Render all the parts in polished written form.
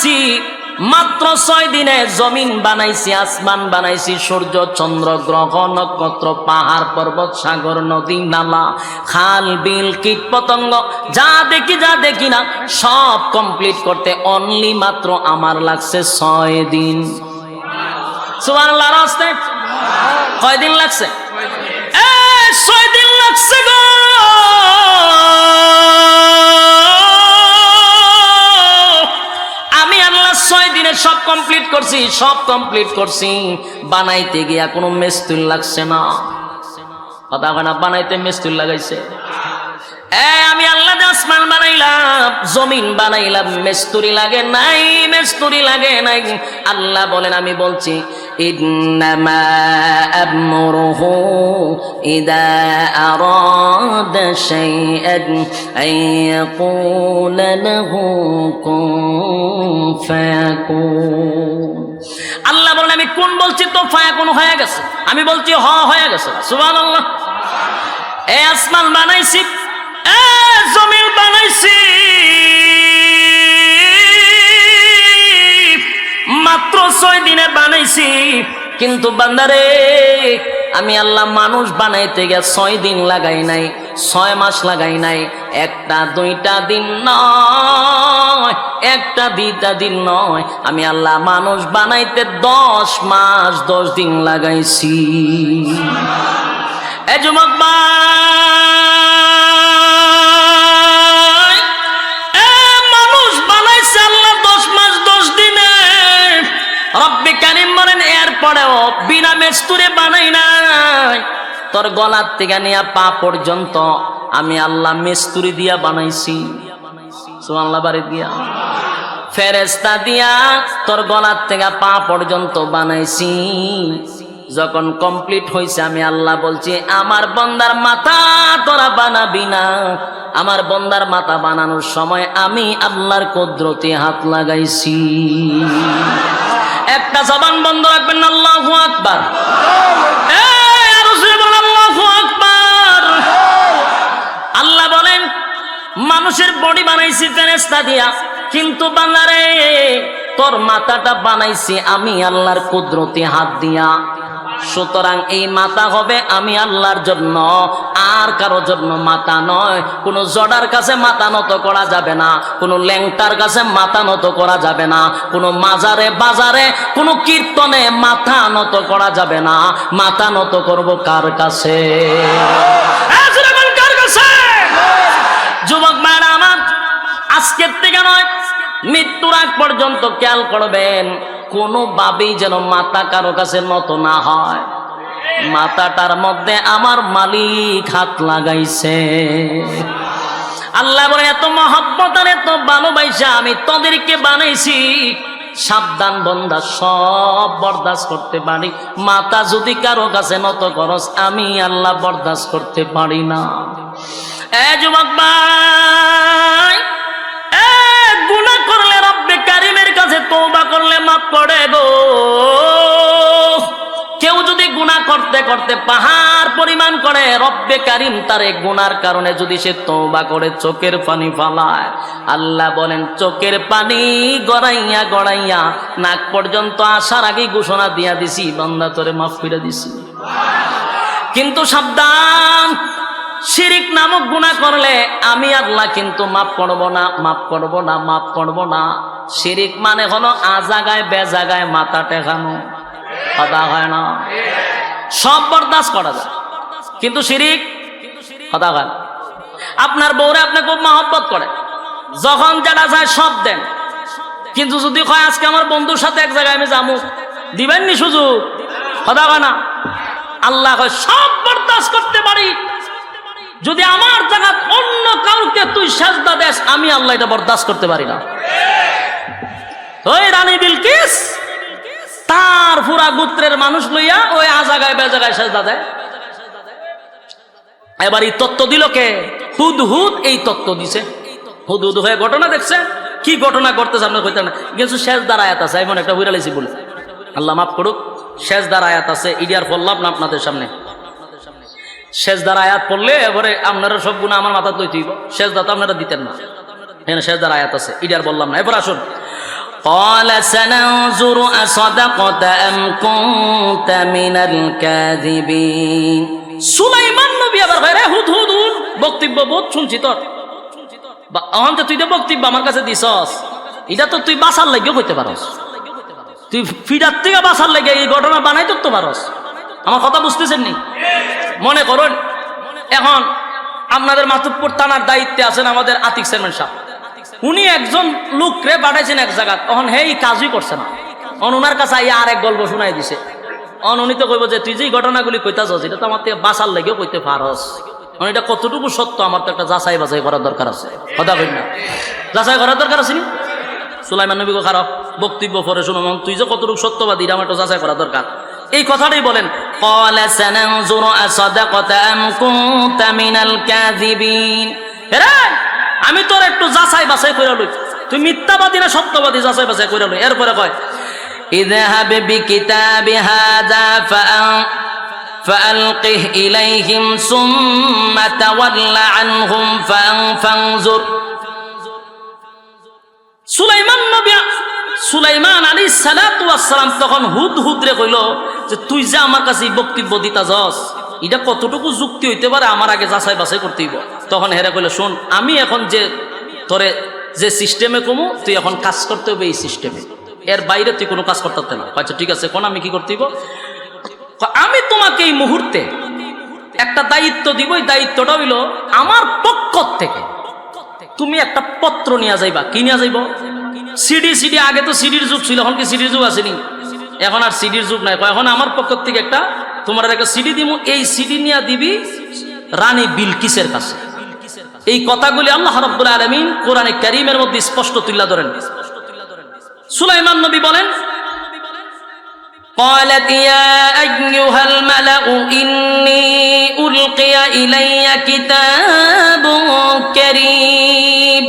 বানাইছি মাত্র 6 দিনে। জমিন বানাইছি, আসমান বানাইছি, সূর্য চন্দ্র গ্রহ নক্ষত্র পাহাড় পর্বত সাগর নদী নালা খাল বিল কীট পতঙ্গ যা দেখি না সব কমপ্লিট করতে অনলি মাত্র আমার লাগছে 6 দিন। সুবহানাল্লাহর রাস্তে কয় দিন লাগছে? 6 দিন লাগছে গো। আমি আল্লাহ 6 দিনে সব কমপ্লিট করছি। বানাইতে গিয়া কোনো মিস্ত্রি লাগছে না। কথা হয় না? বানাইতে মিস্ত্রি লাগাইছে। আমি আল্লাহ আসমান বানাইলাম, জমিন বানাইলাম, মিস্ত্রি লাগে নাই। আল্লাহ বলেন, আমি বলছি ইন্নামা আমরুহু ইযা আরাদা শাইআন আইয়াকুলা লাহু কুন ফায়াকুন। আল্লাহ বলেন, আমি কোন বলছি তো ফায়াকুন হয়ে গেছে। আমি বলছি হয়ে গেছে। সুবহানাল্লাহ। আসমান বানাইছি, জমিন বানাইছি, মাত্র 6 দিনে বানাইছি। কিন্তু বান্দারে, আমি আল্লাহ মানুষ বানাইতে গিয়ে 6 দিন লাগাই নাই, 6 মাস লাগাই নাই। 1-2 দিন নয়, 1-2 দিন নয়, আমি আল্লাহ মানুষ বানাইতে 10 মাস 10 দিন লাগাইছি। এ যুবক মানুষ বানাইছে আল্লাহ 10 মাস 10 দিনে। রব্বে কারীম বলেন, এরপরেও বিনা মিস্ত্রি বানাই নাই। তোর গলার থেকে নিয়ে পা পর্যন্ত আমি আল্লাহ মিস্ত্রি দিয়া বানাইছি। সুবহানাল্লাহ। বাড়ি দিয়া ফেরেশতা দিয়া তোর গলার থেকে পা পর্যন্ত বানাইছি। যখন কমপ্লিট হয়েছে, আমি আল্লাহ বলছি, আমার বান্দার মাথা তোরা বানাবি না। আমার বান্দার মাথা বানানোর সময় আমি আল্লাহর কুদরতে হাত লাগাইছি। একটা জবান বন্ধ রাখবেন না। আল্লাহু আকবার। আল্লাহু আকবার। আল্লাহ বলেন, মানুষের বডি বানাইছি ফেরেশতা দিয়া, কিন্তু বান্দারে তোর মাথাটা বানাইছি আমি আল্লাহর কুদরতে হাত দিয়া। সুতরাং এই মাথা হবে আমি আল্লাহর জন্য, আর কারো জন্য মাথা নয়। কোন জড়ার কাছে মাথা নত করা যাবে না, কোন ল্যাংটার কাছে মাথা নত করা যাবে না, কোন মাজারে বাজারে কোন কীর্তনে মাথা নত করা যাবে না। মাথা নত করব কার কাছে? যুবক ভাইরা আমার, আজকের থেকে নয়, মৃত্যুর আগ পর্যন্ত খেয়াল করবেন, কোনোভাবেই যেন মাথা কারো কাছে নত না হয়। মাথাটার মধ্যে আমার মালিক হাত লাগাইছে। আল্লাহ বলে, এত মহব্বত আর এত ভালোবাসা আমি তোদেরকে বানাইছি। সাবধান বান্দা, সব বরদাস্ত করতে পারি, মাথা যদি কারো কাছে নত করস আমি আল্লাহ বরদাস্ত করতে পারি না। যুবক ভাই, গুনাহ করলে রব্বে কারীমের কাছে তওবা করলে মাফ করে গো। কেউ যদি গুনাহ করতে করতে পাহাড় পরিমাণ করে, রব্বে কারীম তার এই গুনার কারণে যদি সে তওবা করে চোখের পানি ফালায়, আল্লাহ বলেন চোখের পানি গড়াইয়া গড়াইয়া নাক পর্যন্ত আসার আগেই ঘোষণা দিয়া দিছি, বান্দা তোরে মাফ করে দিছি। কিন্তু সাবধান, শিরিক নামক গুনাহ করলে আমি আল্লাহ কিন্তু মাফ করব না। শিরিক মানে হলো আজাগায় বেজাগায় মাথা টেকানো। কথা হয় না? সব বরদাস্ত করা যায়, কিন্তু শিরিক কথা হয়। আপনার বউরে আপনি খুব মহব্বত করে, যখন যেটা চায় সব দেন, কিন্তু যদি কয় আজকে আমার বন্ধুর সাথে এক জায়গায় আমি যাবো, দিবেন নি সুযোগ? কথা হয় না? আল্লাহ কয় সব বরদাস্ত করতে পারি, যদি আমার জায়গা অন্য কাউকে তুই সেজদা দেস আমি আল্লাহ এটা বরদাস্ত করতে পারি না। ওই রানী বিলকিস তার পুরা গোত্রের মানুষ লইয়া ওই আজাগায় বেজাগায় সেজদা দেয়। এবার এই তত্ত্ব দিল কে? হুদহুদ এই তত্ত্ব দিছে। হুদহুদ হয়ে ঘটনা দেখছে। কি ঘটনা ঘটতেছে আপনার কইতে না, কিছু সেজদার আয়াত আছে, এমন একটা হইরা লাইছি বলে, আল্লাহ মাফ করুক। সেজদার আয়াত আছে, ইডিয়ার বললাম না আপনাদের সামনে। সেজদার আয়াত পড়লে এবারে আপনারা সব গুনাহ আমার মাথা লইতে হইব। সেজদা তো আপনারা দিতেন না, এখানে সেজদার আয়াত আছে, ইডিয়ার বললাম না। এবার আসুন, قال سننظر أصدقت أم كنت من الكاذبين সুলাইমান নবী আবার কয় হুদ হুদ হুদ বক্তব্য বহুত শুনছি তোর অহন তুই তো বক্তব্য আমার কাছে দিছস এটা তো তুই বাঁচার লাগেও কইতে পারস তুই ফিরার থেকে বাঁচার লাগে এই ঘটনা বানাই তো পারস আমার কথা বুঝতেছেন নি মনে করুন এখন আপনাদের মাতুবপুর থানার দায়িত্বে আছেন আমাদের আতিক চেয়ারম্যান সাহেব উনি একজন লোকরে পাঠাইছেন এক জায়গা তখন হেই কাজই করছে না ওনার কাছে আইয়া আরেক গল্প শুনাই দিছে উনি তো কইব যে তুই যে ঘটনাগুলি কইতাছস এটা তো আমার থেকে বাঁচার লাগেও কইতে পারস এটা কতটুকু সত্য আমার তো একটা যাচাই বাছাই করার দরকার আছে কথা বলি না যাচাই করার দরকার আছে নি সুলাইমান নবী খারাপ বক্তব্য পরে শুনো তুই যে কতটুকু সত্যবাদী এটা আমার তো যাচাই করা দরকার এই কথাটাই বলেন ক্বালা সানানজুরু আসাদাকাতা আম কুনতা মিনাল কাযিবিন আমি তোর একটু যাচাই বাছাই কইরা লই তুই মিথ্যাবাদী না সত্যবাদী যাচাই বাছাই কইরা লই এরপরে কয় ইযহাব বিকিতাবি হাযা فألقه إليهم ثم تول عنهم فانظر সুলাইমান আলাইহিস সালাতু ওয়াস সালাম তখন হুদহুদ রে কইল যে তুই যে আমার কাছে বক্তব্য দিতাছস এটা কতটুকু যুক্তি হইতে পারে আমার আগে যাচাই বাছাই করতে হইব তখন হেরা কইল শুন আমি এখন যে তোরে যে সিস্টেমে কমু তুই এখন কাজ করতে হবে এই সিস্টেমে এর বাইরে তুই কোনো কাজ করতে পারতে না আচ্ছা ঠিক আছে কোন আমি কি করতে হইব আমি তোমাকে এই মুহূর্তে একটা দায়িত্ব দিব এই দায়িত্বটা হইল আমার পক্ষ থেকে তুমি একটা পত্র নিয়ে যাইবা কি নিয়ে যাইব সিডি আগে তো সিডির যুগ ছিল এখন কি সিডির যুগ আসেনি এখন আর সিডির যুগ নাই এখন আমার পক্ষ থেকে একটা তোমার একটা সিডি দিব এই সিডি নিয়ে দিবি রানী বিলকিসের কাছে এই কথাগুলি আল্লাহ রাব্বুল আলামিন কোরআনে কারীমের মধ্যে স্পষ্ট তুলে ধরেন সুলাইমান নবী বলেন قالت يا أيها الملأ إني ألقي إلي كتاب كريم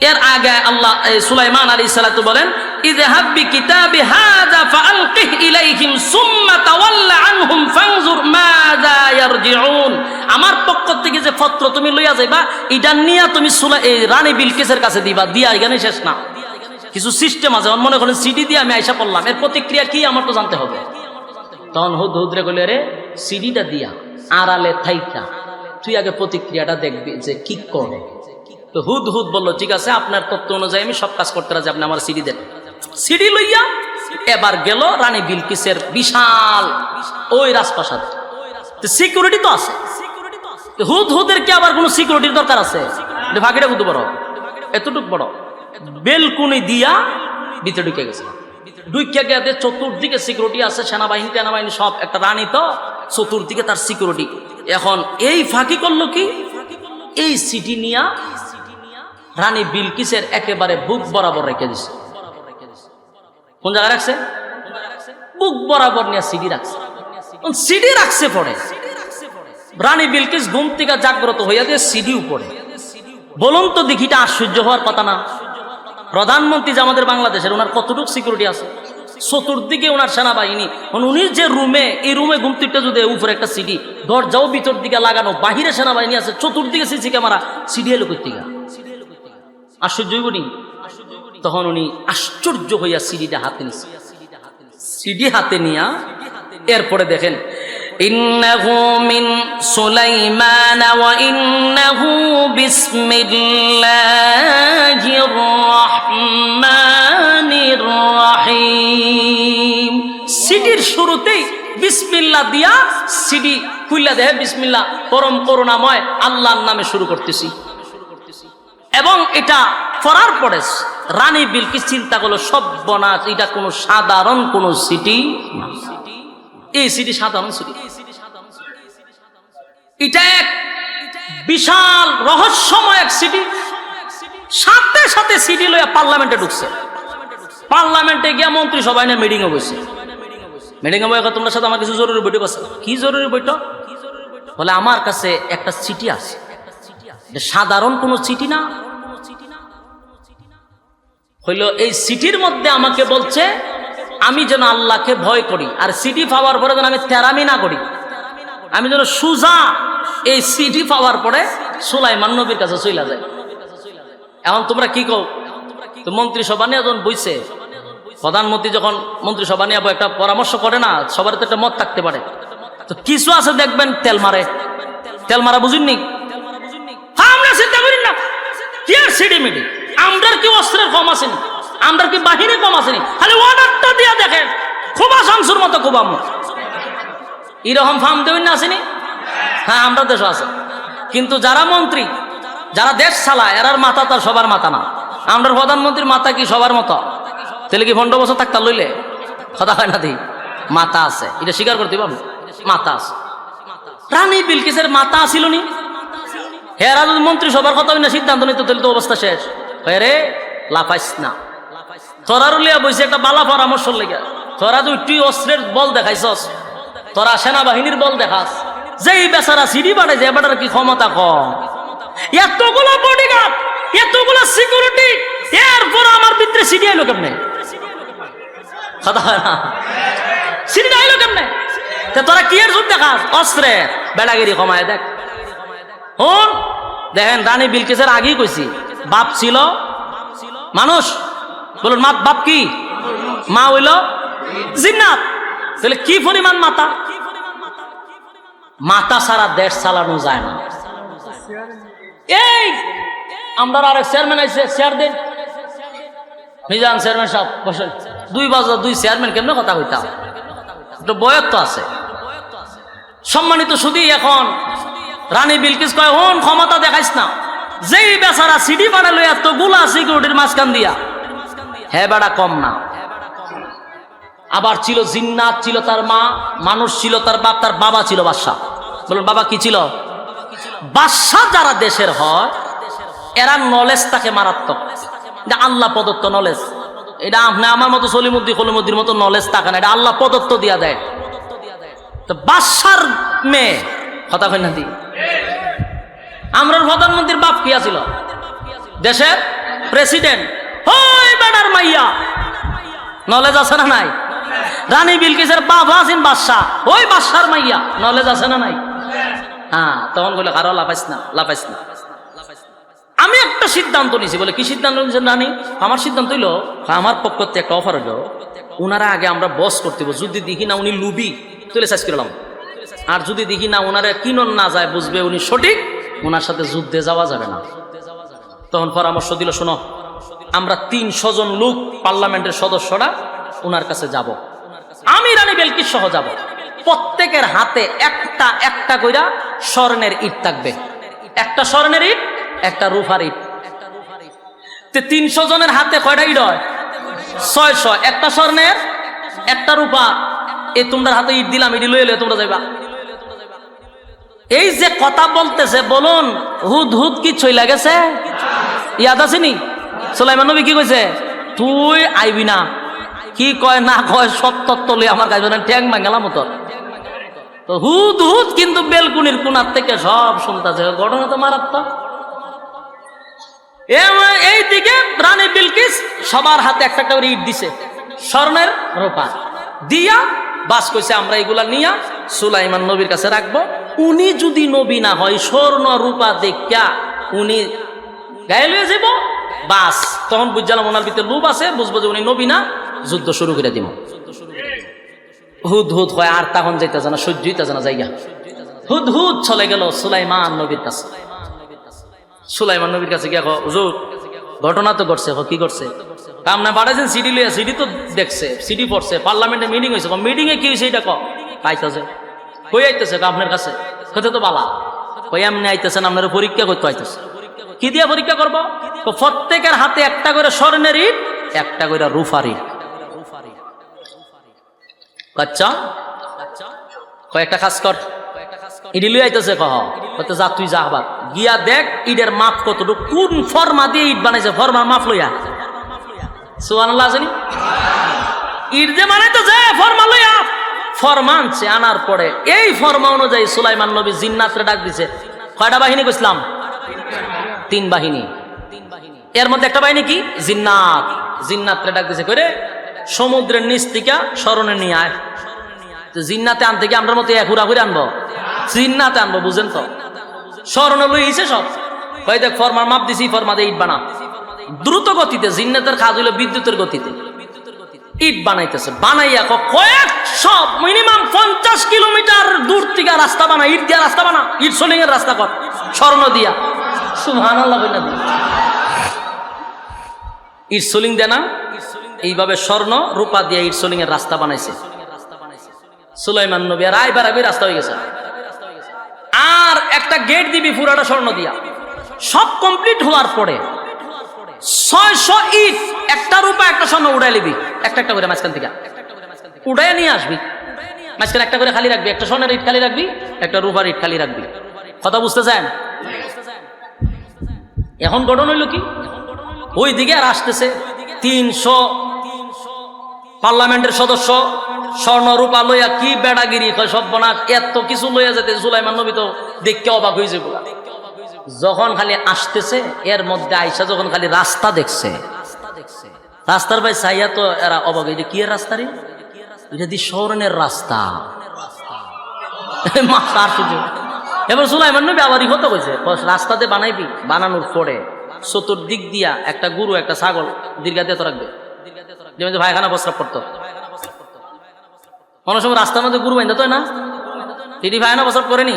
এর আগে আল্লাহ সুলাইমান আলাইহিস সালাতু বলেন ইযহাব বিকিতাবি হাযা ফাআলকিহ ইলাইহিম সুম্মা তাওয়াল্লা আনহুম ফানজুর মাযা ইয়ারজিউন আমার পক্ষ থেকে যে পত্র তুমি লইয়া যাইবা এটা নিয়া তুমি রানী বিলকিসের কাছে দিবা দিয়া এখানে শেষ না কিছু সিস্টেম আছে মনে করেন সিডি দিয়ে আমি আইসা পড়লাম এর প্রতিক্রিয়া কি আমার তো জানতে হবে তখন হুদ রে কইলে রে সিডিটা দিয়া আড়ালে থাইকা তুই আগে প্রতিক্রিয়াটা দেখবি যে কি করে তো হুদ বলল ঠিক আছে আপনার তত্ত্ব অনুযায়ী আমি সব কাজ করতে রাজি আপনি আমার সিডি দেন সিডি লইয়া এবার গেল রানী বিলকিসের বিশাল ওই রাজপ্রাসাদ সিকিউরিটি তো আছে হুদের কি আবার কোনো সিকিউরিটির দরকার আছে ভাগিটা কত বড় এতটুক বড় বেলকুনি দিয়া ভিতরে ঢুকে গেছে ঢুকে গিয়ে চতুর্দিকে সিকিউরিটি আছে সেনাবাহিনী সব একটা রানী তো চতুর্দিকে তার সিকিউরিটি এখন এই ফাঁকি করলো কি এই সিটি নিয়া রানী বিলকিসের একেবারে বুক বরাবর রেখে দিছে কোন জায়গায় রাখছে বুক বরাবর নিয়ে সিডি রাখছে পড়ে রানী বিলকিস ঘুম থেকে জাগ্রত হইয়া দিয়ে সিডি উপরে বলুন তো দেখিটা আশ্চর্য হওয়ার কথা না প্রধানমন্ত্রী যে আমাদের বাংলাদেশের ওনার কতটুকু সিকিউরিটি আছে চতুর্দিকে ওনার সেনাবাহিনী উনি যে রুমে এই রুমে ঘুমতিটা যদি উপরে একটা সিডি দরজাও ভিতর দিকে লাগানো বাহিরে সেনাবাহিনী আছে চতুর্দিকে সিসি ক্যামেরা সিডি এলো কর্তিকা আশ্চর্য হইবনি তখন উনি আশ্চর্য হইয়া সিডিটা হাতে নিছে সিডি হাতে নিয়া এরপরে দেখেন ইন্নাহু মিন সুলাইমান ওয়া ইন্নাহু বিসমিল্লাহির রহমানির রহিম সিডির শুরুতেই বিসমিল্লাহ দিয়া সিডি খুইলা দেয় বিসমিল্লাহ পরম করুণাময় আল্লাহর নামে শুরু করতেছি এবং এটা পড়ার পরে রানী বিলকিস চিন্তা করলো সর্বনাশ এটা কোনো সাধারণ কোনো সিটি না এই সিটি সাধারণ সিটি এটা এক বিশাল রহস্যময় এক সিটি সাথে সাথে সিটি লইয়া পার্লামেন্টে ঢুকছে পার্লামেন্টে গিয়া মন্ত্রী সবাই না মিটিং এ বসে মিটিং এ বসে তোমার সাথে আমার কিছু জরুরি বৈঠক আছে কি জরুরি বৈঠক বলে আমার কাছে একটা চিঠি আছে সাধারণ কোনো চিঠি না হইল এই সিটির মধ্যে আমাকে বলছে আমি যেন আল্লাহকে ভয় করি আর সিটি পাওয়ার পরে যেন আমি তেরামি না করি আমি যেন সুজা এই সিটি পাওয়ার পরে সুলাইমান নবীর কাছে চইলা যায় এখন তোমরা কি কও তো মন্ত্রিসভা নিয়ে যখন বইছে, প্রধানমন্ত্রী যখন মন্ত্রিসভা নিয়ে একটা পরামর্শ করে না, সবার তো একটা মত থাকতে পারে। তো কিছু আছে দেখবেন তেল মারে, তেল মারা বুঝিনি, আমরা চিন্তা করি না কি আর সিডিমিডি, আমরা কি অস্ত্রের কম আসেনি, আমরা কি বাহিনী কম আসেনি, খালি অর্ডারটা দিয়ে দেখেন খুবা শামসুর মতো খুবাম এরকম ফার্ম দেবেন না আসেনি। হ্যাঁ, আমরা দেশও আছে, কিন্তু যারা মন্ত্রী, যারা দেশ চালায় এরার মাথা তার সবার মাথা না। আমরা প্রধানমন্ত্রীর মাথা কি সবার মতো? তাহলে কি 15 বছর থাকতাম লইলে কথা হয় না? দিই মাথা আছে, এটা স্বীকার করতে পারবো, মাথা আছে। রানী বিলকিসের মাথা আসিল নি? হেরা যদি মন্ত্রিসভার কথা না সিদ্ধান্ত নিত তাহলে তো অবস্থা শেষ। রে লাফাইস না, তোরা লিয়া বইছে একটা বালা পরামর্শ লেগে, তোরা তুই অস্ত্রের বল দেখাইছস, তোরা সেনাবাহিনীর বল দেখাস, যেই বেচারা সিডি বাড়ে যে বেটার কি ক্ষমতা কম, এতগুলো বডিগার্ড, এতগুলো সিকিউরিটি, এরপর আমার ভিতরে সিডি আইলো কেমনে? কথা হয় না, সিডি আইলো কেমনে? তোরা কি এর যুদ্ধ দেখাস? অস্ত্রে বেড়াগিরি কমায় দেখ। হন দেখেন, রানী বিলকিসের আগেই কইছি, বাপ ছিল মানুষ, বলুন মা বাপ কি? মা হইল জিন্নাত। তাহলে কি পরিমাণ মাথা? মাথা সারা দেশ চালানো যায় না। এই আমরা আরেক চেয়ারম্যান আইছে, চেয়ার দেন মিজান চেয়ারম্যান সাহেব বসেন। 2 বাজে 2 চেয়ারম্যান কেমনে কথা কইতাম? একটু বয়স তো আছে। সম্মানিত শুধু এখন রানী বিলকিস কয়, হন ক্ষমতা দেখাইস না, যেই বেচারা সিডি বানালো এত গুলা সিকিউরিটির মাঝখান দিয়া, হ্যাঁ বেড়া কম না। আবার ছিল জিন্নাত, ছিল তার মা, মানুষ ছিল তার বাপ, তার বাবা ছিল বাদশা। বলুন বাবা কি ছিল? বাদশা যারা দেশের হয় এরা নলেজ তাকে মারাত্মক, এটা আল্লাহ প্রদত্ত নলেজ। এটা আপনি আমার মতো সলিমুদ্দি খলিমুদ্দির মতো নলেজ থাকে না, এটা আল্লাহ প্রদত্ত দিয়া দেয়। তো বাদশার মেয়ে কথা কই না দি, আমরা প্রধানমন্ত্রীর বাপ কি আছিল? দেশের প্রেসিডেন্ট। ওই বেটার মাইয়া নলেজ আছে না নাই? রানী বিলকিসের বাপ আছেন বাদশা, ওই বাদশার মাইয়া নলেজ আছে না নাই? হ্যাঁ, তখন বলে কারো লাফাইস না, লাফাইস না। আমি একটা সিদ্ধান্ত নিয়েছি। বলে কি সিদ্ধান্ত নিয়েছেন রানী? আমার সিদ্ধান্ত হইল, আমার পক্ষ থেকে একটা অফার হলো, উনারা আগে আমরা বস করতে, যদি দেখি না উনি লুবি তুলে শেষ করলাম, আর যদি দেখি না ওনারা কিনন না যায় বুঝবে উনি সঠিক, ওনার সাথে যুদ্ধে যাওয়া যাবে না। তখন পরামর্শ দিল, শোনো আমরা 300 জন লোক পার্লামেন্টের সদস্যরা ওনার কাছে যাব, আমি রানী বিলকিস সহ যাব। প্রত্যেকের হাতে একটা একটা কইরা স্বর্ণের ইট থাকবে, একটা স্বর্ণের ইট, একটা রূপার ইট। 300 জনের হাতে কয়টা ইট হয়? 600। একটা স্বর্ণের, একটা রূপা। এই তোমরা হাতে ইট দিলাম, ইট লইলে তোমরা যাইবা। এই যে কথা বলতেছে, বলুন হুদ হুদ কি চইলা গেছে? ইয়াদ আসেনি? সুলাইমান নবী কি কইছে? তুই আইবি না, কি কয় না কয় সব তত্ত্ব লই আমার কাছে ট্যাং ভাঙালাম মতো। তো হুদ হুদ কিন্তু বেলকুনির কোনার থেকে সব শুনতেছে, ঘটনা তো মারাত্মক। এই দিকে রানী বিলকিস সবার হাতে একটা একটা করে ইট দিছে, স্বর্ণের রূপা দিয়া বাস কইছে আমরা এগুলা নিয়া সুলাইমান নবীর কাছে রাখবো। উনি যদি নবী না হয়, স্বর্ণ রূপা দেখা উনি গায়ে লয়ে যাব, বাস তখন বুঝলাম ওনার ভিতরে লোভ আছে, বুঝবো যে উনি নবী না, যুদ্ধ শুরু করে দিব। হুদ হুদ হয়, আর তখন যাইতেছে না, সহ্য হইতেছে না জায়গা। হুদ হুদ চলে গেল সুলাইমান নবীর কাছে। সুলাইমান নবীর কাছে গিয়ে হুজুর ঘটনা তো ঘটছে। কি করছে? আপনার পাঠাইছেন সিডি লিয়া, সিডি তো দেখছে, সিডি পড়ছে, পার্লামেন্টে মিটিং হয়েছে, মিটিং এ কি হয়েছে এটা পাইতেছে, কই আইতেছে আপনার কাছে? হতে তো বালা কই এমনি আইতেছেন, আপনার পরীক্ষা করতে আইতেছে। কি দিয়ে পরীক্ষা করবো? প্রত্যেকের হাতে একটা করে স্বর্ণের ইট, একটা করে রূপার ইট। আচ্ছা কয়েকটা কাজ কর, ইডি লই আইতেছে, কহ যা তুই যা, আবার গিয়া দেখ ইটের মাপ কতটুকু, কোন ফর্মা দিয়ে ইট বানাইছে, ফর্মার মাপ লইয়া। সুবহানাল্লাহ জানি ইট যে বানাইতেছে ফর্মা লইয়া, ফর্মা আনছে, আনার পরে এই ফর্মা অনুযায়ী সুলাইমান নবী জিন্নাতরে ডাক দিছে। কয়টা বাহিনী কইছিলাম? 3 বাহিনী। এর মধ্যে একটা বাহিনী কি? জিন্নাত। জিন্নাতরে ডাক দিছে, কইরে সমুদ্রের নিচ থেকে স্মরণে নিয়ে আয়। জিন্নাতে আনতে কি আমরা মতো এক হুরা করে আনবো? জিন্নাতে আনবো, বুঝেন তো? স্মরণে লইছে সব। কই দেখ ফর্মার মাপ দিছি, ফর্মা দিয়ে ইট বানা। দ্রুত গতিতে, জিন্নাতের কাজ হইল বিদ্যুতের গতিতে। ইট বানাইতেছে, বানাইয়া কয়েকশো মিনিমাম 50 কিলোমিটার দূর থেকে রাস্তা বানা, ইট দিয়া রাস্তা বানা, ইট সোলিং এর রাস্তা কর স্বর্ণ দিয়া। সুবহানাল্লাহ বলে না, ইট সোলিং দেয় না, এইভাবে স্বর্ণ রূপা দিয়ে ইট সোলিং এর রাস্তা বানাইছে সুলাইমান নবী। আর আইবার আগে রাস্তা হয়ে গেছে। আর একটা গেট দিবি পুরাটা স্বর্ণ দিয়া। সব কমপ্লিট হওয়ার পরে 600 ইট, একটা রূপা একটা স্বর্ণ উড়াই লিবি, একটা একটা করে মাঝখান থেকে উড়াই নিয়ে আসবি। মাঝখানে একটা করে খালি রাখবি, একটা স্বর্ণের ইট খালি রাখবি, একটা রূপার ইট খালি রাখবি। কথা বুঝতেছেন? এখন ঘটনা হইল কি, ওই দিকে আর আসতেছে 300 পার্লামেন্টের সদস্য স্বর্ণ রূপা লইয়া কি বেড়াগিরি, সব বনাস এত কিছু লইয়া যেতে সুলাইমান নবী তো দেখতে অবাক হয়েছে। যখন খালি আসতেছে এর মধ্যে আইসা যখন খালি রাস্তা দেখছে, রাস্তার ভাই চাইয়া তো এরা অবাক, এটা কি রাস্তা রে, এটা দি স্বর্ণের রাস্তা। এবার সুলাইমান নবী আবার হতে কইছে, রাস্তাতে বানাইবি, বানানোর পরে চতুর্দিক দিয়া একটা গরু একটা ছাগল দীর্ঘাতে তো রাখবে, যেমন ভাইখানা প্রস্রাব করতো। অনেক সময় রাস্তার মধ্যে গরু বাইন্দা তো না, এটি ভাইখানা প্রস্রাব করেনি,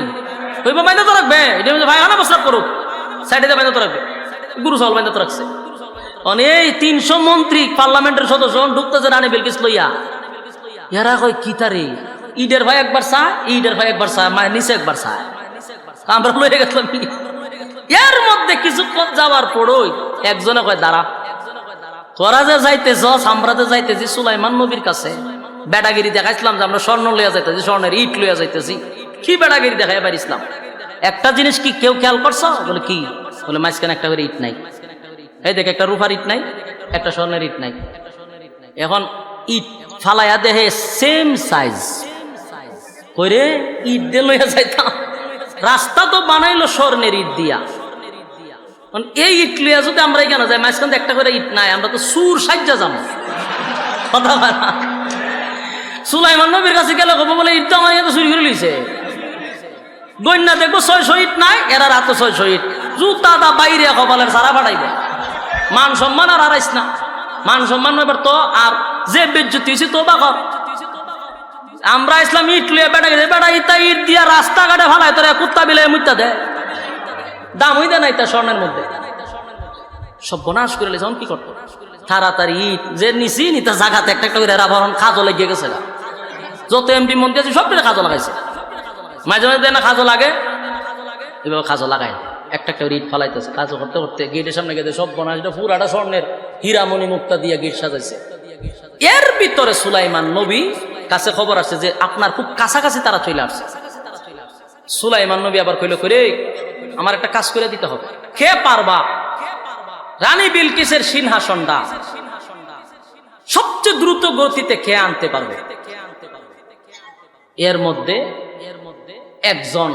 ওই বাইন্দা তো রাখবে, এটি ভাইখানা প্রস্রাব করুক, সাইডে বাইন্দা তো রাখবে, গরু ছাগল বাইন্দা তো রাখছে। এই 300 মন্ত্রী পার্লামেন্টের সদস্য ঢুকতেছে রানী বিলকিস লইয়া। এরা কয় কি তারে, ইডের ভাই একবার চা, ইডের ভাই একবার চা, মায়ের নিচে একবার চা, আমরা লইয়া গেছিলাম। এর মধ্যে কিছুক্ষণ যাওয়ার পরই একজনে কয় দাঁড়া, তোরা যে যাইতেছ আমরা যে যাইতেছি সুলাইমান নবীর কাছে, বেড়াগিরি দেখাইছিলাম যে আমরা স্বর্ণ লইয়া যাইতেছি, স্বর্ণের ইট লইয়া যাইতেছি, কি বেড়াগিরি দেখাই পারিছিলাম। একটা জিনিস কি কেউ খেয়াল করছো? বলে কি? বলে মাঝখানে একটা করে ইট নাই, এই দেখ একটা রূপার ইট নাই, একটা স্বর্ণের ইট নাই। এখন ইট ফালাইয়া দেহে সেম সাইজ করে ইট দিয়ে লইয়া যাইতাম, রাস্তা তো বানাইলো স্বর্ণের ইট দিয়া। এই ইট লইয়া যদি আমরা কেন যাই, মাঝখানে একটা করে ইট নাই, আমরা তো সুর সাজ্জা যাবো। কথা বলা সুলাইমান নবীর কাছে গেলে কব বলে ইট তো আমার এত চুরি করে লিছে, গন্যা দেখবো 600 ইট নাই, এরা রাত 600 ইট, জুতা দা বাইরে কপালের সারা ফাটাইবে। মান সম্মান আর হারাইস না, মান সম্মান এবার তো আর যে বেজ্জতি হয়েছে তো বাকর। আমরা ইসলাম ইট লইয়া বেটা গেছে, বেটা ইটা ইট দিয়া রাস্তাঘাটে ফালাই তোরা কুত্তা বিলাই মুত্তা দেয়, দাম হইতে নাই তা স্বর্ণের মধ্যে, সব বনাশ করে লেছে। কি করতো তাড়াতাড়ি ইট যে নিছি নিতে জায়গাতে একটা একটা করে আবরণ খাজো লেগে গেছে, যত এমপি মন্ত্রী আছে সবটা খাজো লাগাইছে। মাঝে মাঝে না খাজো লাগে, এভাবে খাজো লাগাই একটা একটা ইট ফালাইতেছে, কাজও করতে করতে গেটের সামনে গেছে সব বনাশ পুরাটা স্বর্ণের হীরামণি মুক্তা দিয়ে গেট সাজাইছে। এর ভিতরে সুলাইমান নবী কাছে খবর আসছে যে আপনার খুব কাছাকাছি তারা চলে আসছে। সুলাইমান নবী আবার কইল করে আমার একটা কাজ করে দিতে হবে, কে পারবা রানী বিলকিসের সিংহাসনটা সবচেয়ে দ্রুত গতিতে কে আনতে পারবে? এর মধ্যে একজন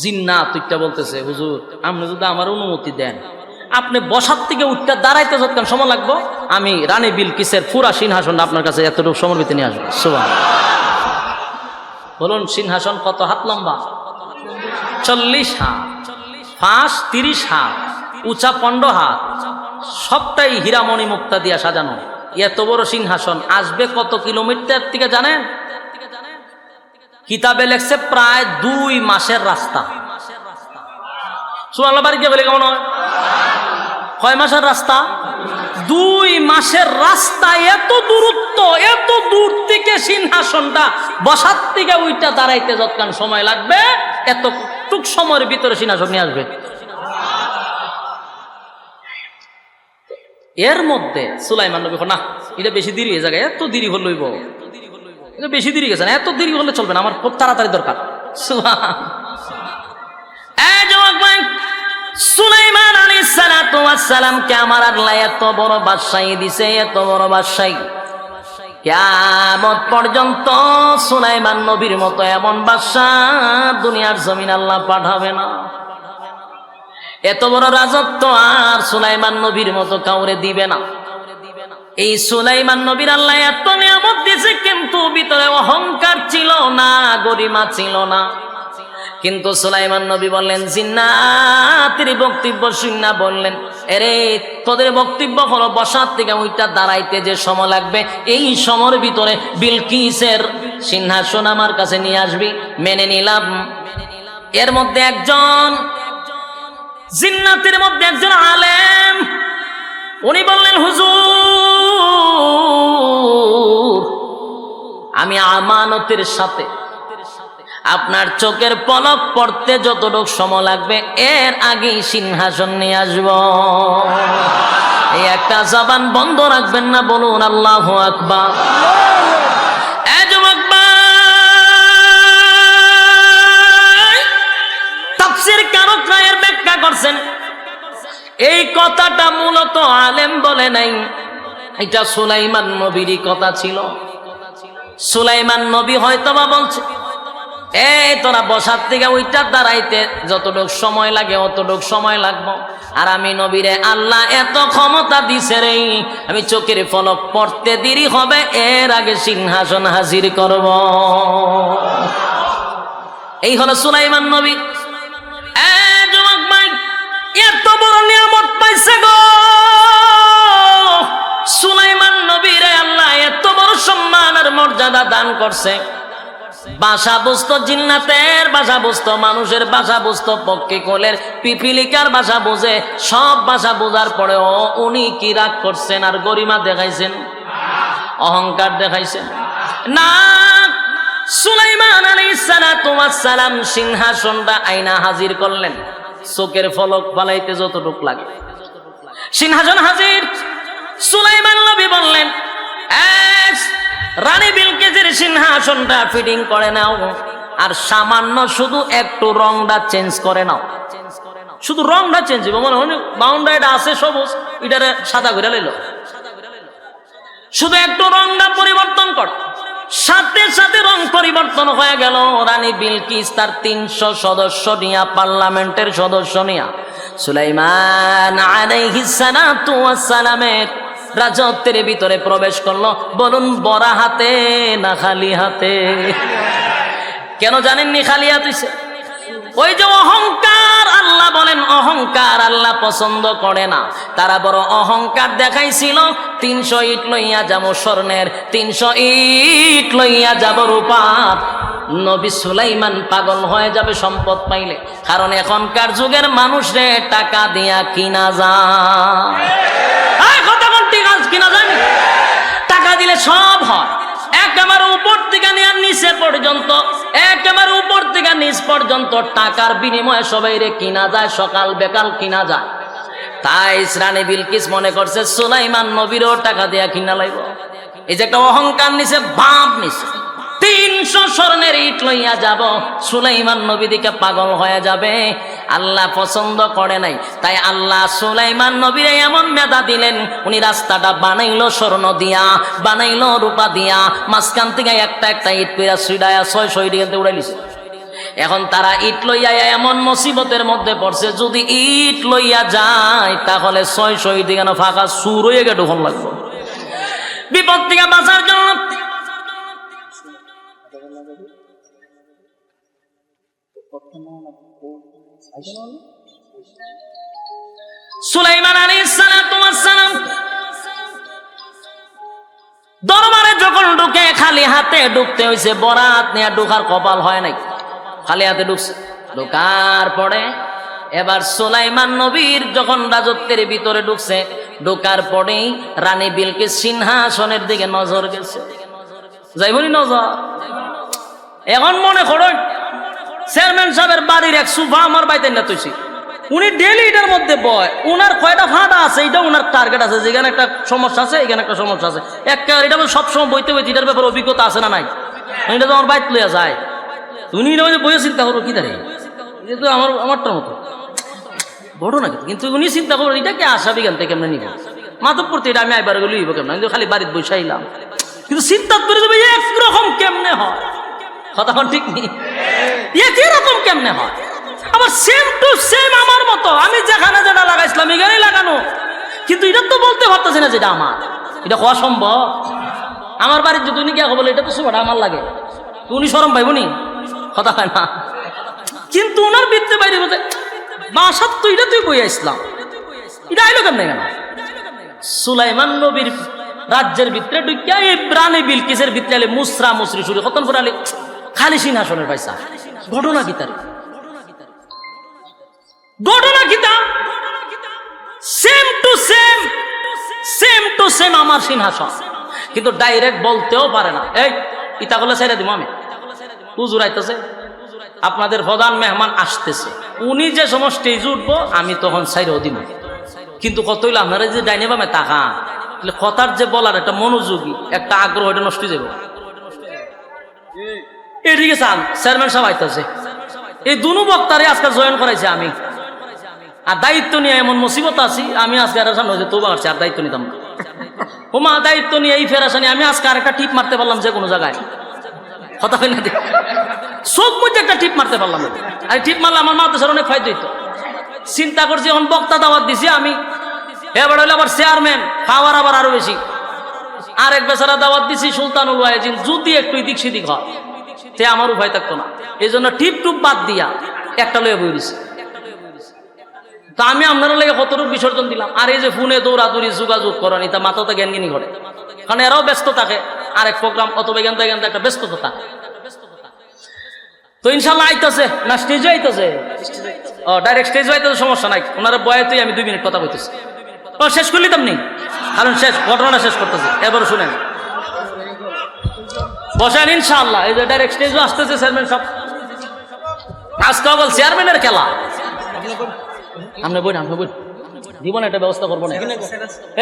জিন্নাত উঠটা বলতেছে, হুজুর আপনি যদি আমার অনুমতি দেন, আপনি বসার থেকে উঠতে দাঁড়াইতে যতক্ষণ সময় লাগবো, আমি রানী বিলকিসের পুরা সিংহাসনটা আপনার কাছে এতটুকু সমর্পিত নিয়ে আসবো। সুবহানাল্লাহ। বলুন সিংহাসন কত হাত লম্বা? 40 হাত, ফাঁস 30 হাত, উঁচা 15 হাত, সবটাই হীরামণি মুক্তা দিয়া সাজানো। এত বড় সিংহাসন আসবে কত কিলোমিটার থেকে জানেন? কিতাবে লেখছে প্রায় 2 মাসের রাস্তা। সুবহানাল্লাহ। বাড়ি গিয়ে বলে কেমন হয়? কয় মাসের রাস্তা? 2 মাসের রাস্তা। এত দূরত্ব, এত দূর থেকে সিংহাসনটা বসার থেকে ওইটা দাঁড়াইতে যতক্ষণ সময় লাগবে, এতটুক সময়ের ভিতরে সিংহাসন নিয়ে আসবে। এর মধ্যে সুলাইমান নবী না, এটা বেশি দেরি হয়ে যায়, এত দেরি হলইব, এটা বেশি দেরি গেছে না, এত দেরি হলে চলবে না, আমার খুব তাড়াতাড়ি দরকার। সুলাইমান আলাইহিস সালাতু ওয়াস সালামকে আমার আল্লাহ এত বড় বাদশাহী দিছে, এত বড় বাদশাহী, কিয়ামত পর্যন্ত সুলাইমান নবীর মতো এমন বাদশাহ দুনিয়ার জমিন আল্লাহ পাঠাবে না। এত বড় রাজত্ব আর সুলাইমান নবীর মতো কাউরে দিবে না। এই সুলাইমান নবীর আল্লাহ এত নিয়ামত দিয়েছে, কিন্তু ভিতরে অহংকার ছিল না, গরিমা ছিল না। কিন্তু সুলাইমান নবী বললেন, জিন্নাতের বক্তব্য শুনে বললেন, এরে তোদের বক্তব্য হলো বসার থেকে ওইটা দাঁড়াইতে যে সময় লাগবে, এই সময়ের ভিতরে বিলকিসের সিংহাসন আমার কাছে নিয়ে আসবি। মেনে নিলাম। এর মধ্যে একজন জিন্নাতের মধ্যে একজন আলেম, উনি বললেন, হুজুর আমি আমানতের সাথে আপনার চোখের পলক পড়তে যতটুকু সময় লাগবে এর আগেই সিংহাসন নিয়ে আসব। এই একটা জবান বন্ধ রাখবেন না, বলুন আল্লাহু আকবার। এ যুবক ভাই, তাফসীর কারকরা এর ব্যাখ্যা করছেন, এই কথাটা মূলত আলেম বলে নাই, এটা সুলাইমান নবীরই কথা ছিল। সুলাইমান নবী হয়তোবা বলছে, এই তোরা বসার থেকে ওইটা দাঁড়াইতে যতটুক সময় লাগে অতটুক সময় লাগবো। আর আমি নবীরে আল্লাহ এত ক্ষমতা দিছে রে, আমি চোখের পলক পড়তে দেরি হবে এর আগে সিংহাসন হাজির করব। এই হলো সুলাইমান নবী। যুবক ভাই, এত বড় নিয়ামত পাইছে গো সুলাইমান নবীরে আল্লাহ, এত বড় সম্মান আর মর্যাদা দান করছে। ভাষা বুঝতো জিন্নাতের ভাষা বুঝতো, মানুষের ভাষা বুঝতো, পক্ষী কোলের পিপিলিকার ভাষা বুঝে। সব ভাষা বোঝার পরেও উনি কি রাগ করছেন আর গরিমা দেখাইছেন, অহংকার দেখাইছেন না। সুলাইমান আলাইহিস সালাতু ওয়াস সালাম সিংহাসনটা আইনা হাজির করলেন, চোখের ফলক ফালাইতে যতটুক লাগে সিংহাসন হাজির। সুলাইমান নবী বললেন, রানী বিলকিসের সিংহাসনটা ফিটিং করে নাও, আর সামান্য শুধু একটু রংটা চেঞ্জ করে নাও। শুধু রংটা চেঞ্জ হবে, মনে হয় বাউন্ডারিটা আছে সবুজ, এটারে সাদা করে লইল, শুধু একটু রংটা পরিবর্তন কর। সাথে সাথে রং পরিবর্তন হয়ে গেল। রানী বিলকিস তার 300 সদস্য নিয়া, পার্লামেন্টের সদস্য নিয়া সুলাইমান আলাইহিস সালাতু ওয়াস সালামের রাজত্বের ভিতরে প্রবেশ করলো। বলুন বড়া হাতে না খালি হাতে? কেন জানেননি খালি হাতে? ওই যে অহংকার, আল্লাহ বলেন অহংকার আল্লাহ পছন্দ করে না। তারা বড় অহংকার দেখাইছিল, 300 ইট লইয়া যাবো স্বর্ণের, 300 ইট লইয়া যাবো রূপার। নবী সুলাইমান পাগল হয়ে যাবে সম্পদ পাইলে, কারণ এখনকার যুগের মানুষরে টাকা দিয়া কিনা যায়। কিনা যায়, টাকা দিলে সব হয়। একেবারে উপর থেকে নিয়ে নিচে পর্যন্ত, একেবারে উপর থেকে নিচ পর্যন্ত টাকার বিনিময়ে সবাই রে কিনা যায়, সকাল বেকাল কিনা যায়। তাই রানী বিলকিস মনে করছে সুলাইমান নবীরও টাকা দিয়া কিনা লাগবে। এই যে একটা অহংকার নিছে, ভাব নিছে, 300 স্বর্ণের ইট লইয়া যাব, সুলাইমান নবী দিকে পাগল হয়ে যাবে। আল্লাহ পছন্দ করে নাই, তাই আল্লাহ সুলাইমান নবীরে এমন মেধা দিলেন, উনি রাস্তাটা বানাইলো স্বর্ণ দিয়া, বানাইলো রূপা দিয়া, মাঝখান থেকে একটা একটা ইট পেরা সুইডায়া 600 ইট উড়াইলিছে। এখন তারা ইট লইয়া এমন মুসিবতের মধ্যে পড়ছে, যদি ইট লইয়া যায় তাহলে 600 ইট দিকে ফাঁকা সুর হয়ে গেলে ঢোকন লাগবে। বিপদ থেকে বাঁচার জন্য সুলাইমান আলাইহিস সালাতু ওয়াস সালাম দরবারে যখন ঢুকে খালি হাতে ঢুকতে হইছে, বরাত নিয়ে ঢুকার কপাল হয় নাই, খালি হাতে ঢুকছে। ঢুকার পরে এবার সুলাইমান নবীর যখন রাজত্বের ভিতরে ঢুকছে, ঢুকার পরেই রানী বিলকিস সিংহাসনের দিকে নজর গেছে। যাইবনি নজর? এখন মনে করেন চেয়ারম্যান সাহেবের বাড়ির এক সোফা আমার বাইতে না তুইছি, উনি ডেলি এটার মধ্যে বয়, উনার কয়টা ফাঁদা আছে এটা উনার টার্গেট আছে, যেখানে একটা সমস্যা আছে এখানে একটা সমস্যা আছে, একটা এটা সবসময় বইতে বইতে এটার ব্যাপারে অভিজ্ঞতা আছে না নাই, এটা তো আমার বাইত লইয়া যায়। উনি বইয়ে চিন্তা করবো কি দাঁড়িয়ে, এটা তো আমারটার মতো বড় না, কিন্তু উনি চিন্তা করবো এটা কি আসা বিজ্ঞান থেকে কেমনে নিব, মাতব করতে এটা আমি আইবার লইব কেমন, কিন্তু খালি বাড়িতে বসাইলাম, কিন্তু চিন্তা করে যাবে একরকম কেমনে হয়, কথা ঠিক নেই, একই রকম কেমনে হয়। আবার সেম টু সেম আমার মতো, আমি যেখানে যেটা লাগাইছিলাম এখানেই লাগানো, কিন্তু এটা তো বলতে পারতেছি না যেটা আমার, এটা অসম্ভব। আমার বাড়ির যদি উনি গিয়ে বলে এটা তো সোফাটা আমার লাগে, উনি শরম পাইব নি, কথা হয় না, কিন্তু উনার বৃত্তে বাইরে বলতে বাসার তো এটা তুই বই আসলাম, এটা আইলো কেমনে কেন? সুলাইমান নবীর রাজ্যের ভিতরে ঢুকিয়া এই রানী বিলকিসের ভিতরে মুসরা মুসরি শুরু কতন করে আলি খালি সিংহাসনের পয়সা। ঘটনা কি তার? ঘটনা কি তা? সেম টু সেম আমার সিংহাসন, কিন্তু ডাইরেক্ট বলতেও পারে না। এই ইতা করলে ছেড়ে দিব আমি, হুজুর আইতেছে, আপনাদের প্রধান মেহমান আসতেছে, উনি যে সময় স্টেজে উঠবো আমি তখন সাইরেও দিব। কিন্তু কত হইলো আপনারা যে ডাইনে বামে তাকা, কথার যে বলার একটা মনোযোগী একটা আগ্রহ, এটা নষ্ট হয়ে যাবো। এদিকে চান চেয়ারম্যান সাহেব আইতেছে, এই দুনো বক্তারে আজকে জয়েন করাইছে আমি, আর দায়িত্ব নিয়ে এমন মুসিবত আছি আমি আজকে আর সামনে তো বাড়ছে আর দায়িত্ব নিতাম না। ওমা দায়িত্ব নিয়ে এই ফেরাসানি আমি আজকে আরেকটা টিপ মারতে পারলাম যে কোনো জায়গায়, কথা হয় না, সব মধ্যে একটা টিপ মারতে পারলাম, আর টিপ মারলে আমার মাদ্রাসার অনেক ফায়দা হইতো। চিন্তা করছি এখন বক্তা দাওয়াত দিছি আমি, এবার হইলে আবার চেয়ারম্যান পাওয়ার আবার আরো বেশি, আরেক বেচারা দাওয়াত দিছি সুলতানুল ওয়াজিন, যদি একটু এদিক সেদিক হয় সে আমার উপায় থাকতো না, এই জন্য টিপ টুপ বাদ দিয়া একটা লয়ে বই দিছি। তা আমি আপনারা লেগে কতটুকু বিসর্জন দিলাম, আর এই যে ফোনে দৌড়াদৌড়ি যোগাযোগ করেন এটা মাথাতে জ্ঞানগিনি করে, কারণ এরাও ব্যস্ত থাকে, আরেক প্রোগ্রাম অথবা জ্ঞান একটা ব্যস্ততা থাকে। তো ইনশাল্লাহ আইতেছে না স্টেজে আইতেছে, ও ডাইরেক্ট স্টেজে আইতেছে, সমস্যা নাই, ওনারা বয়াতেই আমি 2 মিনিট কথা বলতেছি। ও শেষ করলি তেমনি, কারণ শেষ ঘটনাটা শেষ করতেছে, এবার শুনেন বসেন ইনশাআল্লাহ। এই যে ডাইরেক্ট স্টেজও আসতেছে চেয়ারম্যান সব, আজকে বল চেয়ারম্যানের খেলা, আপনি বই দিব না, একটা ব্যবস্থা করবো না,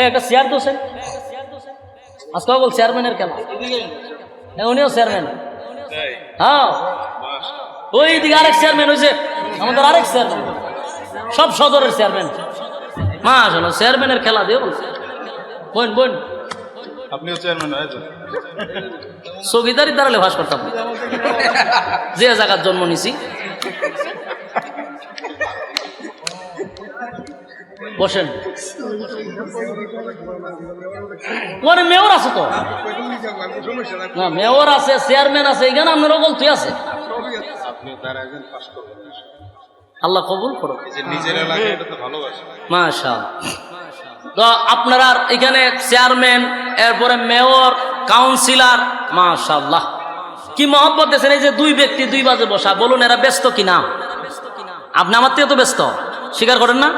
একটা চেয়ার দোষেন, আজকে বল চেয়ারম্যানের খেলা, উনিও চেয়ারম্যান, হ্যাঁ ওই দিকে আরেক চেয়ারম্যান হয়েছে, আমাদের আরেক চেয়ারম্যান, সব সদরের চেয়ারম্যান, মা শোনো চেয়ারম্যানের খেলা দিও, বোন আপনিও চেয়ারম্যান হয়েছেন, চৌকিদারি দাঁড়ালে ভাস করতাম, যে জায়গার জন্ম নিছি। বসেন, মানে মেয়র আছে তো না, মেয়র আছে, চেয়ারম্যান আছে, এখানে আপনারও গলতি আছে, আল্লাহ কবুল করো, নিজের এলাকায় এটা তো ভালোবাসে। মাশাআল্লাহ। তো আপনারা এখানে চেয়ারম্যান, এরপরে মেয়র, কাউন্সিলর, মাশাআল্লাহ কি মহব্বত দিয়েছেন। এই যে 2 ব্যক্তি 2 বাজে বসা, বলুন এরা ব্যস্ত কিনা? আপনি আমার থেকে তো ব্যস্ত, স্বীকার করেন না?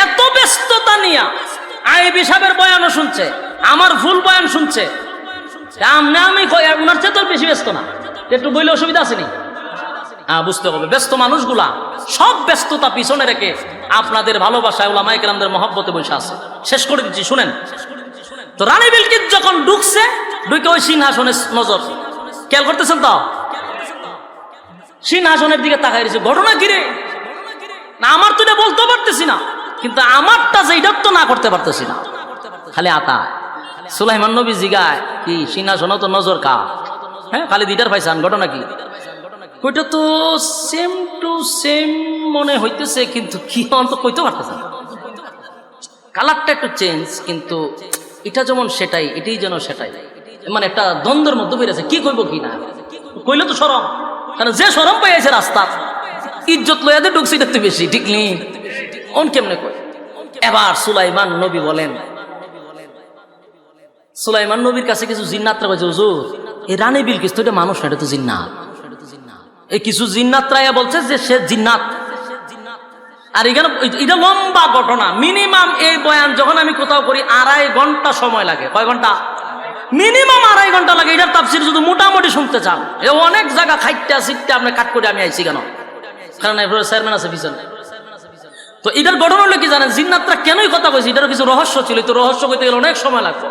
এত ব্যস্ততা নিয়ে আইবি সাহেবের বয়ানও শুনছে, আমার ভুল বয়ান শুনছে, আমি ওনার চেয়ে তো বেশি ব্যস্ত না, একটু বইলে অসুবিধা আসেনি? হ্যাঁ, বুঝতে হবে ব্যস্ত মানুষগুলা সব ব্যস্ততা পিছনে রেখে আপনাদের ভালোবাসায় উলামায়ে কেরামদের মহব্বতে বসে আছে। শেষ করে দিচ্ছি, শুনেন। তো রানী বিলকিস যখন ঢুকছে, ঢুকে ওই সিংহাসনের নজর খেয়াল করতেছেন তো, সিংহাসনের দিকে তাকাই রয়েছে। ঘটনা কিরে না, আমার তো এটা বলতে পারতেছি না, কিন্তু আমারটা যেটা তো না করতে পারতেছি না, খালি আতা। সুলাইমান নবী জিগায় কি সিংহাসন তো নজর কা, হ্যাঁ খালি 2টার পাইছান, ঘটনা কি? ওইটা তো সেম টু সেম মনে হইতেছে, কিন্তু কি অন্ত কইতে পারতেছে না, কালারটা একটু চেঞ্জ, কিন্তু এটা যেমন সেটাই, এটাই যেন সেটাই, মানে একটা দ্বন্দ্বের মধ্যে বেড়েছে, কি কইব কি না কইলে তো শরম, কারণ যে শরম পাইছে রাস্তা ইজ্জত লইয়াদের ঢুকছি দেখতে বেশি, ঠিক নেই অন কেমনে কই। এবার সুলাইমান নবী বলেন, সুলাইমান নবীর কাছে কিছু জিন্নাতরা কইছে, হুজুর এই রানী বিলকিস তো এটা মানুষ না, এটা তো জিন্নাত। এই কিছু জিন্নাতরা বলছে যে সে জিন্নাত, আর এখানে এটা লম্বা ঘটনা, মিনিমাম এই বয়ান যখন আমি কোথাও করি 2.5 ঘন্টা সময় লাগে। কয় ঘন্টা? মিনিমাম 2.5 ঘন্টা লাগে। এটার তাফসীর যদি মোটামুটি শুনতে চান, এ অনেক জায়গা খাইতে সিটতে আপনি কাট করে আমি আইছি কেন, কারণ এরপরে চেয়ারম্যান আছে পিছনে। তো এটার ঘটনা হলো কি জানেন, জিন্নাতরা কেনই কথা কইছি, এটারও কিছু রহস্য ছিল, তো রহস্য কইতে গেলে অনেক সময় লাগবে।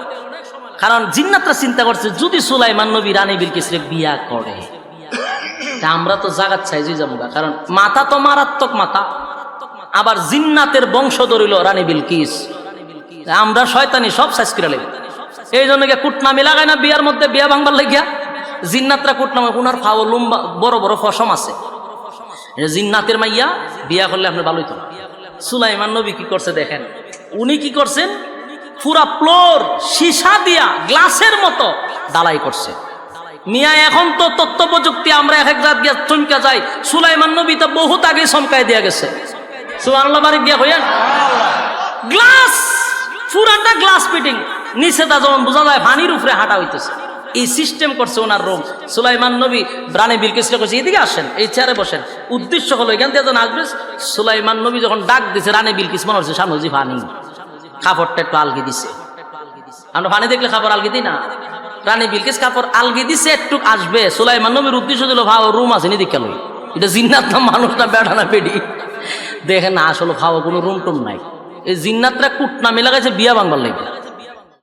কারণ জিন্নাতরা চিন্তা করছে যদি সুলাইমান নবী রানী বিলকিসরে বিয়া করে, তা আমরা তো জাগাত চাইছি যাবো, কারণ মাথা তো মারাত্মক মাথা, আবার জিন্নাতের বংশধর হইল রানী বিলকিস, আমরা শয়তানি সব সাইজ করে লাগি। এই জন্য কুটনামি লাগায় না বিয়ার মধ্যে, বিয়া ভাঙবার লাগিয়া জিন্নাতরা কুটনামি, উনার ফাও লম্বা বড় বড় ফসম আছে, জিন্নাতের মাইয়া বিয়া করলে আপনি ভালোই তো না। সুলাইমান নবী কি করছে দেখেন, উনি কি করছেন, পুরা ফ্লোর সীসা দিয়া গ্লাসের মতো ডালাই করছে। মিয়া এখন তো তথ্য প্রযুক্তি, আমরা এক জাত গিয়া চমকা যাই, সুলাইমান নবী তো বহুত আগে চমকায় দিয়া গেছে। সুবহানাল্লাহ, বাড়ি দিয়া হইয়া পুরাটা গ্লাস ফিটিং, নিচে তা যেমন বোঝা যায় পানির উপরে হাঁটা হইতেছে। এই সিস্টেম করছে ওনার রুম। সুলাইমান নবী রানী বিলকিসকে কইছে এদিকে আসেন, এই চেয়ারে বসেন। উদ্দেশ্য হলো এখান থেকে যখন আসবে, সুলাইমান নবী যখন ডাক দিছে রানী বিলকিস মনে হচ্ছে সামনে যে পানি, কাপড়টা একটু আলগি দিছে। আমরা পানি দেখলে কাপড় আলগি দিই না, রানী বিলকিস কাপড় আলগি দিছে, একটু আসবে। সুলাইমান নবীর উদ্দেশ্য দিল ভাও রুম আছে নি দিকে লই, এটা জিন্নাত না মানুষ না বেড়া না পেডি। দেখেন না আসলে খাওয়া কোনো রুম টুম নাই, এই জিন্নাতরা কুটনা মেলা গেছে বিয়া বাংবার লাগে।